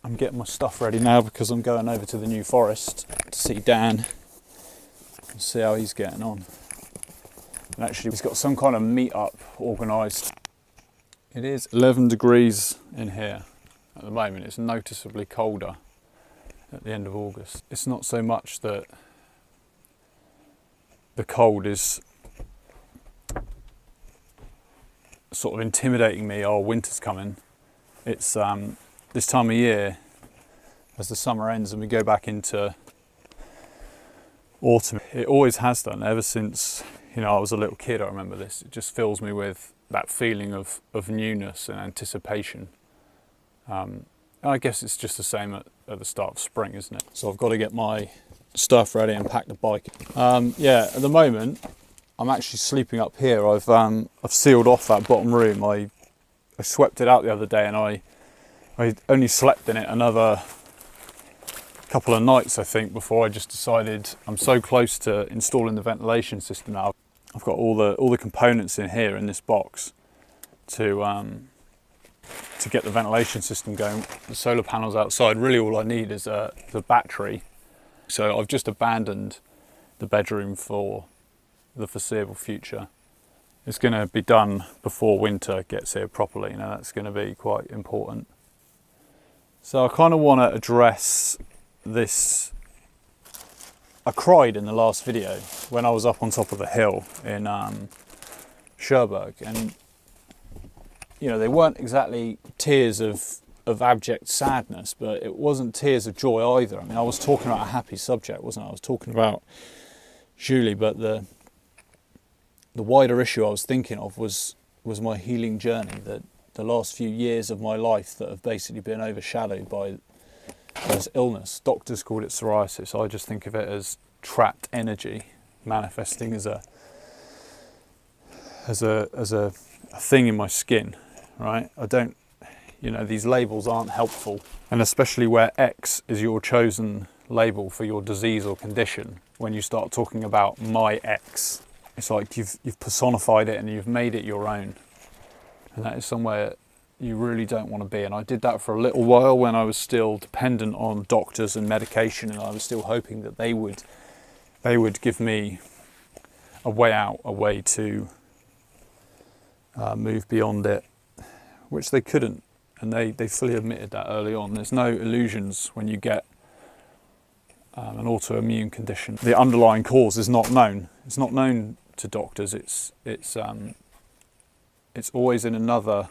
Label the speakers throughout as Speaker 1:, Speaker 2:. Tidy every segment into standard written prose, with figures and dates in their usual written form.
Speaker 1: I'm getting my stuff ready now because I'm going over to the New Forest to see Dan and see how he's getting on. And actually he's got some kind of meet-up organised. It is 11 degrees in here at the moment. It's noticeably colder at the end of August. It's not so much that the cold is sort of intimidating me, oh, winter's coming. It's this time of year, as the summer ends and we go back into autumn, it always has done, ever since, you know, I was a little kid. I remember this. It just fills me with that feeling of newness and anticipation. And I guess it's just the same at the start of spring, isn't it? So I've got to get my stuff ready and pack the bike. Yeah, at the moment, I'm actually sleeping up here. I've sealed off that bottom room. I swept it out the other day, and I only slept in it another couple of nights, I think, before I just decided I'm so close to installing the ventilation system now. I've got all the components in here in this box to get the ventilation system going. The solar panels outside, really all I need is the battery. So I've just abandoned the bedroom for the foreseeable future. It's going to be done before winter gets here properly. You know, that's going to be quite important. So I kind of want to address this. I cried in the last video when I was up on top of the hill in Cherbourg, and you know, they weren't exactly tears of abject sadness, but it wasn't tears of joy either. I mean, I was talking about a happy subject, wasn't I? I was talking about Julie, but the wider issue I was thinking of was my healing journey, that the last few years of my life that have basically been overshadowed by this illness. Doctors called it psoriasis. I just think of it as trapped energy manifesting as a thing in my skin, right? I don't, you know, these labels aren't helpful, and especially where X is your chosen label for your disease or condition. When you start talking about my X, it's like you've personified it and you've made it your own. And that is somewhere you really don't want to be. And I did that for a little while when I was still dependent on doctors and medication, and I was still hoping that they would give me a way out, a way to move beyond it, which they couldn't. And they fully admitted that early on. There's no illusions when you get an autoimmune condition. The underlying cause is not known. It's not known to doctors. It's always in another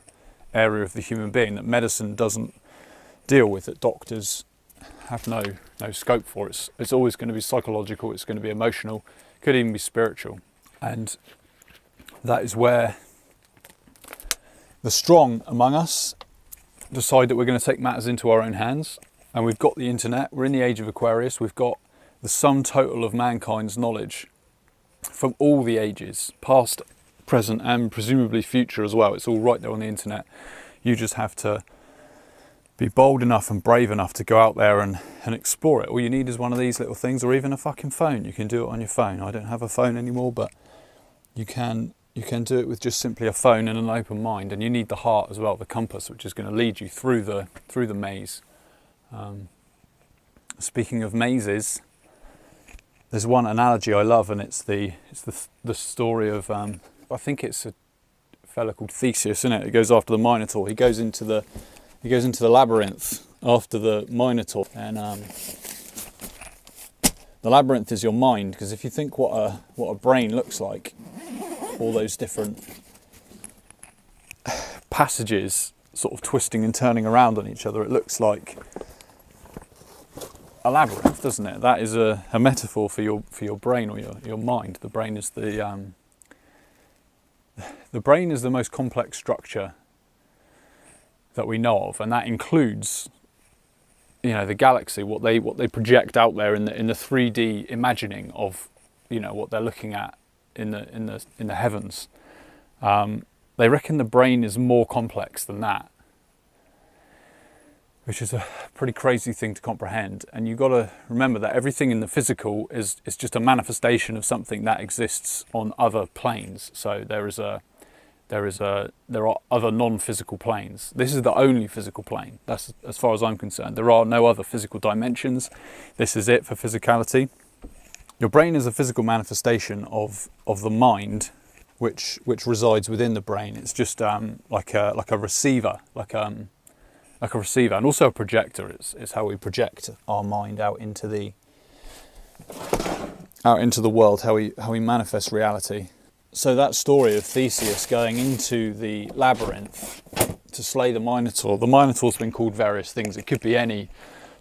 Speaker 1: area of the human being that medicine doesn't deal with, that doctors have no scope for. It's always going to be psychological, it's going to be emotional, could even be spiritual. And that is where the strong among us decide that we're going to take matters into our own hands. And we've got the internet, we're in the age of Aquarius, we've got the sum total of mankind's knowledge from all the ages, past, present, and presumably future as well. It's all right there on the internet. You just have to be bold enough and brave enough to go out there and explore it. All you need is one of these little things, or even a fucking phone. You can do it on your phone. I don't have a phone anymore, but you can do it with just simply a phone and an open mind. And you need the heart as well, the compass, which is going to lead you through the maze. Speaking of mazes, there's one analogy I love, and it's the story of I think it's a fella called Theseus, isn't it? It goes after the Minotaur. He goes into the labyrinth after the Minotaur, and the labyrinth is your mind. Because if you think what a brain looks like, all those different passages sort of twisting and turning around on each other, it looks like a labyrinth, doesn't it? That is a metaphor for your brain or your mind. The brain is the brain is the most complex structure that we know of, and that includes, you know, the galaxy, what they project out there in the 3D imagining of, you know, what they're looking at in the heavens. They reckon the brain is more complex than that, which is a pretty crazy thing to comprehend. And you've got to remember that everything in the physical is just a manifestation of something that exists on other planes. So there there are other non-physical planes. This is the only physical plane. That's as far as I'm concerned. There are no other physical dimensions. This is it for physicality. Your brain is a physical manifestation of the mind, which resides within the brain. It's just like a receiver, like a receiver, and also a projector. It's how we project our mind out into the world, how we manifest reality. So that story of Theseus going into the labyrinth to slay the Minotaur. The Minotaur's been called various things. It could be any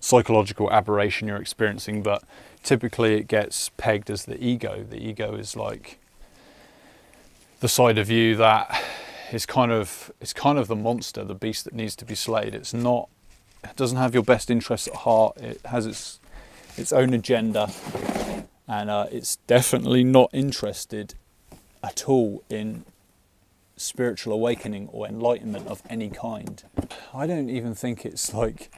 Speaker 1: psychological aberration you're experiencing, but typically it gets pegged as the ego. The ego is like the side of you that is kind of the monster, the beast that needs to be slayed. It doesn't have your best interests at heart. It has its own agenda, and it's definitely not interested at all in spiritual awakening or enlightenment of any kind. I don't even think it's like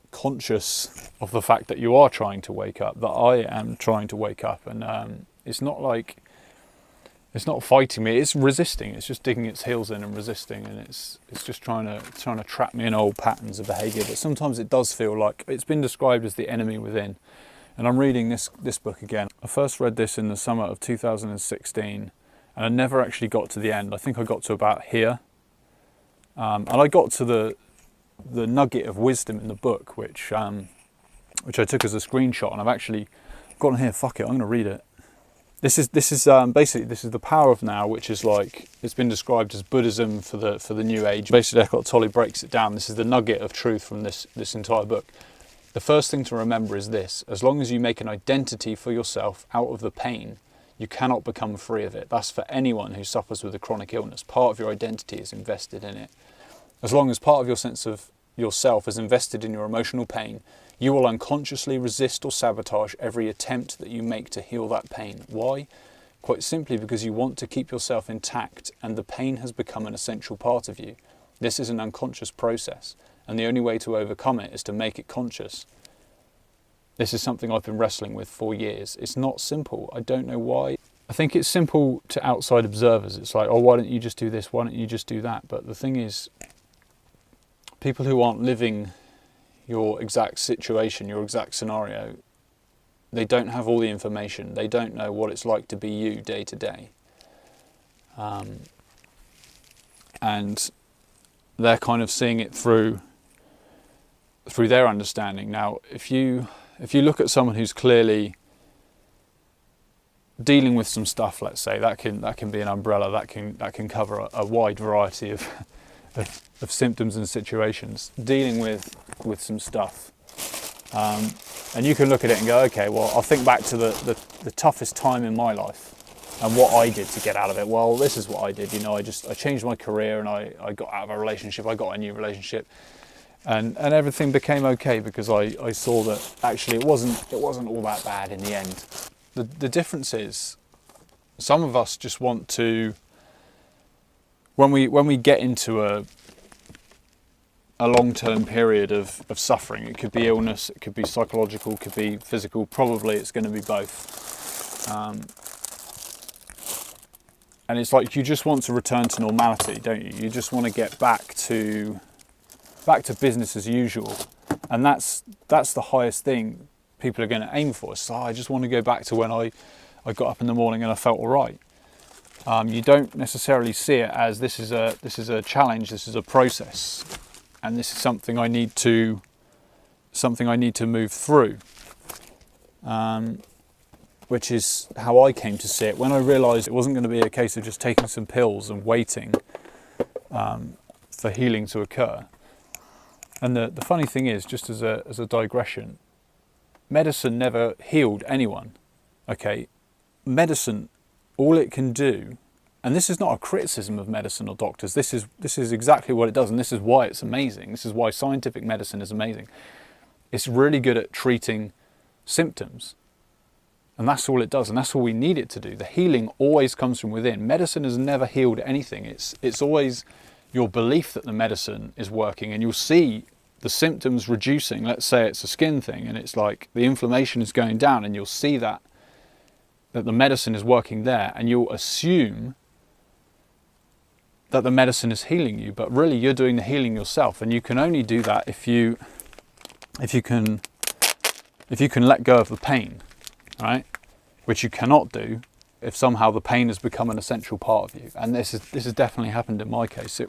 Speaker 1: conscious of the fact that you are trying to wake up, that I am trying to wake up, and it's not like, it's not fighting me, it's resisting. It's just digging its heels in and resisting, and it's just trying to trap me in old patterns of behaviour. But sometimes it does feel like it's been described as the enemy within. And I'm reading this book again. I first read this in the summer of 2016, and I never actually got to the end. I think I got to about here, and I got to the nugget of wisdom in the book, which I took as a screenshot, and I've actually gotten here. Fuck it, I'm going to read it. This is basically the power of now, which is like, it's been described as Buddhism for the new age. Basically, Eckhart Tolle breaks it down. This is the nugget of truth from this entire book. The first thing to remember is this: as long as you make an identity for yourself out of the pain, you cannot become free of it. That's for anyone who suffers with a chronic illness. Part of your identity is invested in it. As long as part of your sense of yourself is invested in your emotional pain, you will unconsciously resist or sabotage every attempt that you make to heal that pain. Why? Quite simply because you want to keep yourself intact, and the pain has become an essential part of you. This is an unconscious process, and the only way to overcome it is to make it conscious. This is something I've been wrestling with for years. It's not simple. I don't know why. I think it's simple to outside observers. It's like, oh, why don't you just do this? Why don't you just do that? But the thing is, people who aren't living your exact situation, your exact scenario, they don't have all the information. They don't know what it's like to be you day to day. And they're kind of seeing it through their understanding. Now, if you look at someone who's clearly dealing with some stuff, let's say, that can be an umbrella, that can cover a wide variety of symptoms and situations, dealing with some stuff, and you can look at it and go, okay, well, I'll think back to the toughest time in my life and what I did to get out of it. Well, this is what I did. You know, I changed my career, and I got out of a relationship. I got a new relationship, and everything became okay because I saw that actually it wasn't all that bad in the end. The difference is, some of us just want to, when we get into a long-term period of suffering, it could be illness, it could be psychological, it could be physical, probably it's going to be both. And it's like you just want to return to normality, don't you? You just want to get back to business as usual. And that's the highest thing people are going to aim for. So I just want to go back to when I got up in the morning and I felt all right. You don't necessarily see it as this is a challenge, this is a process, and this is something I need to move through. Which is how I came to see it when I realised it wasn't going to be a case of just taking some pills and waiting for healing to occur. And the funny thing is, just as a digression, medicine never healed anyone. Okay, medicine, all it can do, and this is not a criticism of medicine or doctors. This is exactly what it does, and this is why it's amazing. This is why scientific medicine is amazing. It's really good at treating symptoms. And that's all it does, and that's all we need it to do. The healing always comes from within. Medicine has never healed anything. It's always your belief that the medicine is working, and you'll see the symptoms reducing. Let's say it's a skin thing, and it's like the inflammation is going down, and you'll see that the medicine is working there, and you'll assume that the medicine is healing you, but really you're doing the healing yourself, and you can only do that if you can let go of the pain, right? Which you cannot do if somehow the pain has become an essential part of you. And this has definitely happened in my case.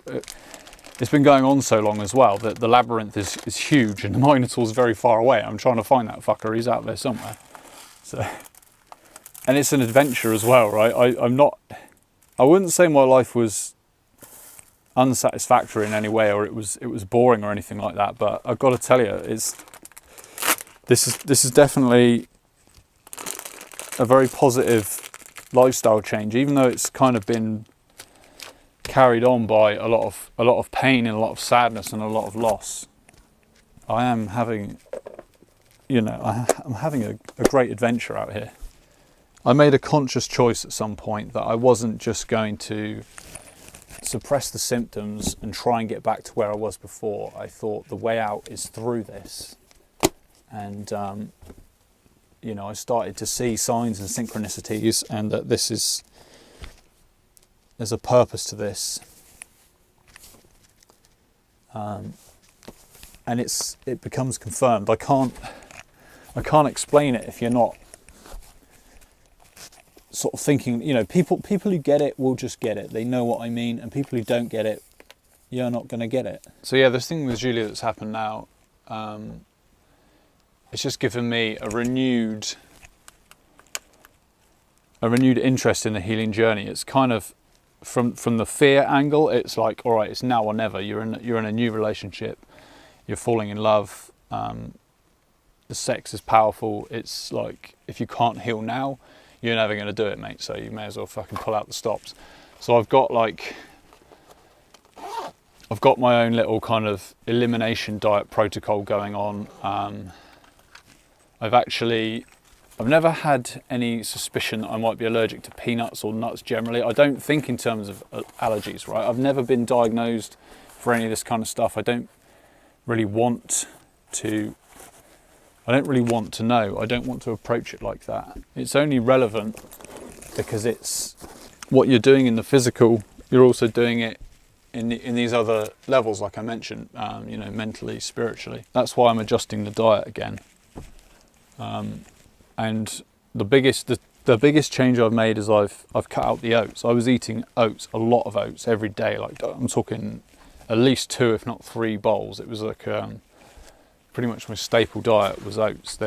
Speaker 1: It's been going on so long as well that the labyrinth is huge and the Minotaur's very far away. I'm trying to find that fucker. He's out there somewhere. So, and it's an adventure as well, right? I wouldn't say my life was unsatisfactory in any way, or it was boring or anything like that. But I've got to tell you, this is definitely a very positive lifestyle change, even though it's kind of been carried on by a lot of pain and a lot of sadness and a lot of loss. I am having, I'm having a great adventure out here. I made a conscious choice at some point that I wasn't just going to suppress the symptoms and try and get back to where I was before. I thought the way out is through this. And, I started to see signs and synchronicities, and that there's a purpose to this. And it becomes confirmed. I can't explain it if you're not sort of thinking, people who get it will just get it. They know what I mean, and people who don't get it, you're not going to get it. So yeah, this thing with Julia that's happened now, it's just given me a renewed interest in the healing journey. It's kind of from the fear angle. It's like, all right, it's now or never. You're in a new relationship. You're falling in love. The sex is powerful. It's like, if you can't heal now, you're never going to do it, mate. So you may as well fucking pull out the stops. So I've got my own little kind of elimination diet protocol going on. I've never had any suspicion that I might be allergic to peanuts or nuts generally. I don't think in terms of allergies, right? I've never been diagnosed for any of this kind of stuff. I don't really want to know. I don't want to approach it like that. It's only relevant because it's what you're doing in the physical. You're also doing it in these other levels, like I mentioned, mentally, spiritually. That's why I'm adjusting the diet again. And the biggest change I've made is I've cut out the oats. I was eating oats, a lot of oats every day. Like, I'm talking at least 2, if not 3 bowls. It was like pretty much my staple diet was oats.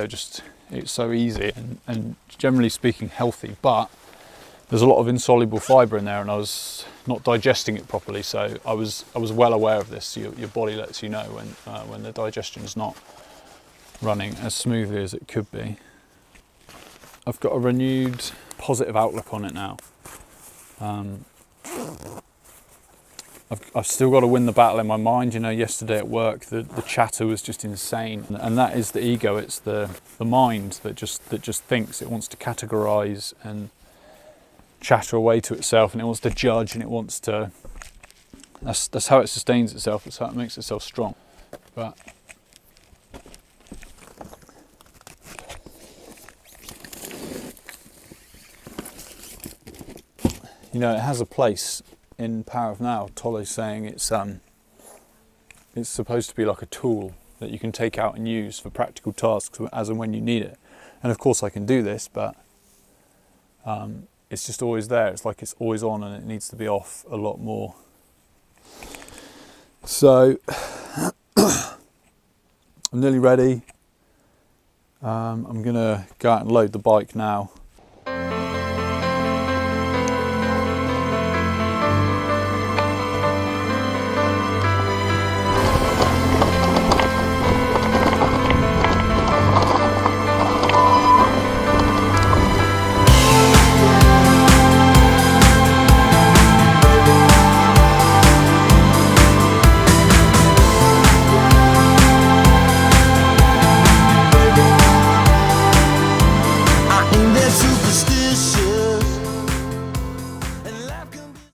Speaker 1: It's so easy and generally speaking healthy, but there's a lot of insoluble fibre in there, and I was not digesting it properly. So I was well aware of this. Your body lets you know when the digestion's not running as smoothly as it could be. I've got a renewed positive outlook on it now. I've still got to win the battle in my mind. Yesterday at work, the chatter was just insane, and that is the ego. It's the mind that just thinks. It wants to categorise and chatter away to itself, and it wants to judge, and it wants to. That's how it sustains itself. That's how it makes itself strong. But it has a place in Power of Now. Tolle's saying it's supposed to be like a tool that you can take out and use for practical tasks as and when you need it. And of course I can do this, but it's just always there. It's like it's always on, and it needs to be off a lot more. So I'm nearly ready. I'm gonna go out and load the bike now.